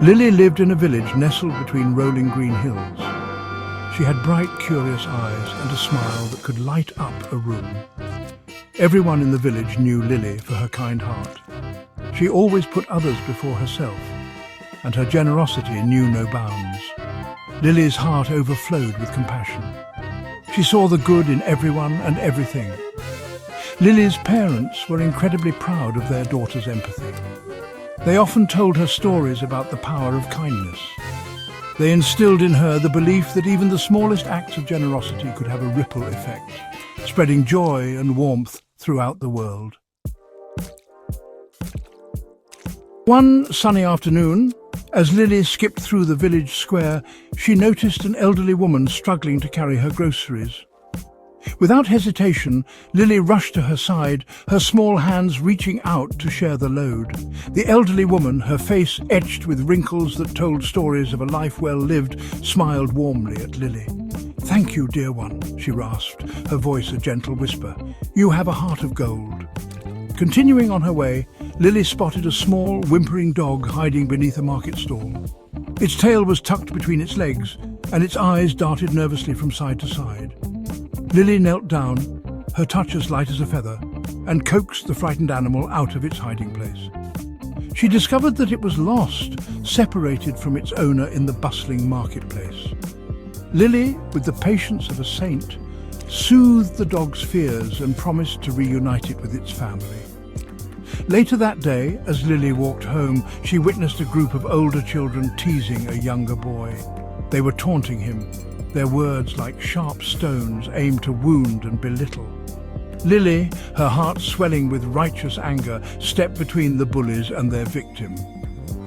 Lily lived in a village nestled between rolling green hills. She had bright, curious eyes and a smile that could light up a room. Everyone in the village knew Lily for her kind heart. She always put others before herself, and her generosity knew no bounds. Lily's heart overflowed with compassion. She saw the good in everyone and everything. Lily's parents were incredibly proud of their daughter's empathy. They often told her stories about the power of kindness. They instilled in her the belief that even the smallest acts of generosity could have a ripple effect, spreading joy and warmth throughout the world. One sunny afternoon, as Lily skipped through the village square, she noticed an elderly woman struggling to carry her groceries. Without hesitation, Lily rushed to her side, her small hands reaching out to share the load. The elderly woman, her face etched with wrinkles that told stories of a life well lived, smiled warmly at Lily. "Thank you, dear one," she rasped, her voice a gentle whisper. "You have a heart of gold." Continuing on her way, Lily spotted a small, whimpering dog hiding beneath a market stall. Its tail was tucked between its legs, and its eyes darted nervously from side to side. Lily knelt down, her touch as light as a feather, and coaxed the frightened animal out of its hiding place. She discovered that it was lost, separated from its owner in the bustling marketplace. Lily, with the patience of a saint, soothed the dog's fears and promised to reunite it with its family. Later that day, as Lily walked home, she witnessed a group of older children teasing a younger boy. They were taunting him, their words like sharp stones aimed to wound and belittle. Lily, her heart swelling with righteous anger, stepped between the bullies and their victim.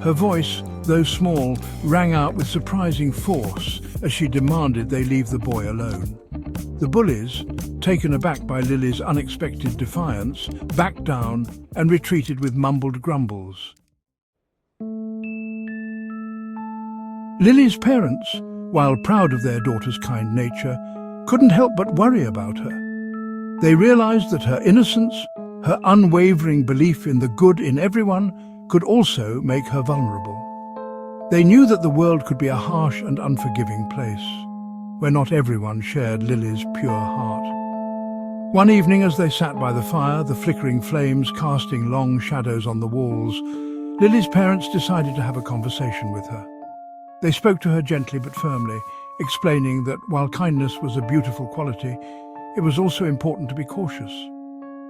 Her voice, though small, rang out with surprising force as she demanded they leave the boy alone. The bullies, taken aback by Lily's unexpected defiance, backed down and retreated with mumbled grumbles. Lily's parents, while proud of their daughter's kind nature, couldn't help but worry about her. They realized that her innocence, her unwavering belief in the good in everyone, could also make her vulnerable. They knew that the world could be a harsh and unforgiving place, where not everyone shared Lily's pure heart. One evening, as they sat by the fire, the flickering flames casting long shadows on the walls, Lily's parents decided to have a conversation with her. They spoke to her gently but firmly, explaining that while kindness was a beautiful quality, it was also important to be cautious.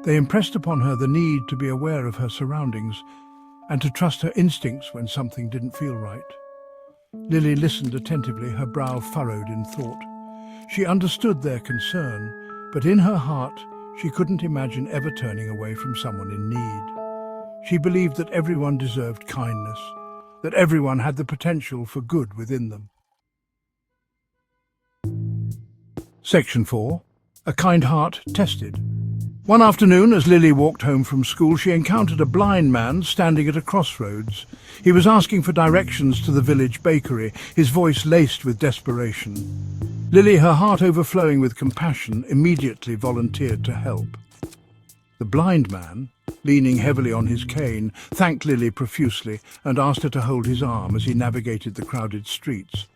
They impressed upon her the need to be aware of her surroundings and to trust her instincts when something didn't feel right. Lily listened attentively, her brow furrowed in thought. She understood their concern, but in her heart she couldn't imagine ever turning away from someone in need. She believed that everyone deserved kindness, that everyone had the potential for good within them. Section 4. A Kind Heart Tested. One afternoon, as Lily walked home from school, she encountered a blind man standing at a crossroads. He was asking for directions to the village bakery, his voice laced with desperation. Lily, her heart overflowing with compassion, immediately volunteered to help. The blind man, leaning heavily on his cane, thanked Lily profusely and asked her to hold his arm as he navigated the crowded streets.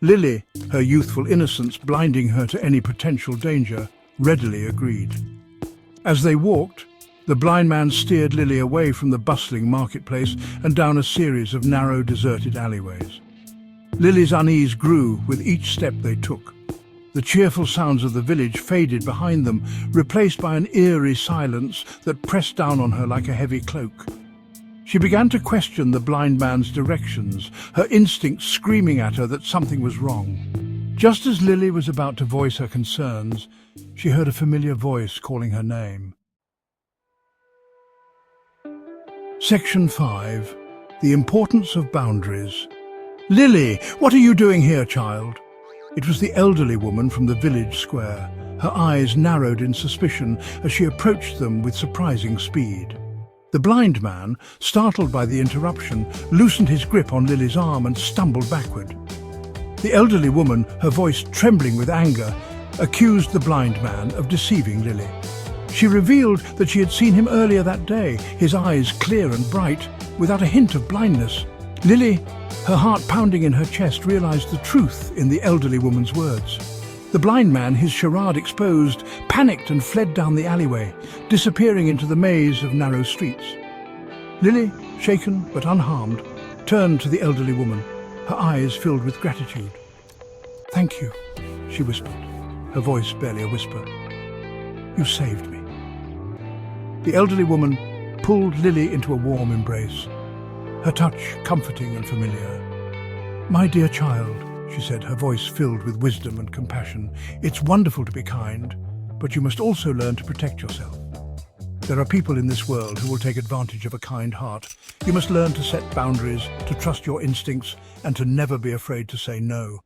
Lily, her youthful innocence blinding her to any potential danger, readily agreed. As they walked, the blind man steered Lily away from the bustling marketplace and down a series of narrow, deserted alleyways. Lily's unease grew with each step they took. The cheerful sounds of the village faded behind them, replaced by an eerie silence that pressed down on her like a heavy cloak. She began to question the blind man's directions, her instincts screaming at her that something was wrong. Just as Lily was about to voice her concerns, she heard a familiar voice calling her name. Section 5. The Importance of Boundaries. "Lily, what are you doing here, child?" It was the elderly woman from the village square. Her eyes narrowed in suspicion as she approached them with surprising speed. The blind man, startled by the interruption, loosened his grip on Lily's arm and stumbled backward. The elderly woman, her voice trembling with anger, accused the blind man of deceiving Lily. She revealed that she had seen him earlier that day, his eyes clear and bright, without a hint of blindness. Lily, her heart pounding in her chest, realized the truth in the elderly woman's words. The blind man, his charade exposed, panicked and fled down the alleyway, disappearing into the maze of narrow streets. Lily, shaken but unharmed, turned to the elderly woman, her eyes filled with gratitude. "Thank you," she whispered, her voice barely a whisper. "You saved me." The elderly woman pulled Lily into a warm embrace, her touch comforting and familiar. "My dear child," she said, her voice filled with wisdom and compassion, "it's wonderful to be kind, but you must also learn to protect yourself. There are people in this world who will take advantage of a kind heart. You must learn to set boundaries, to trust your instincts, and to never be afraid to say no.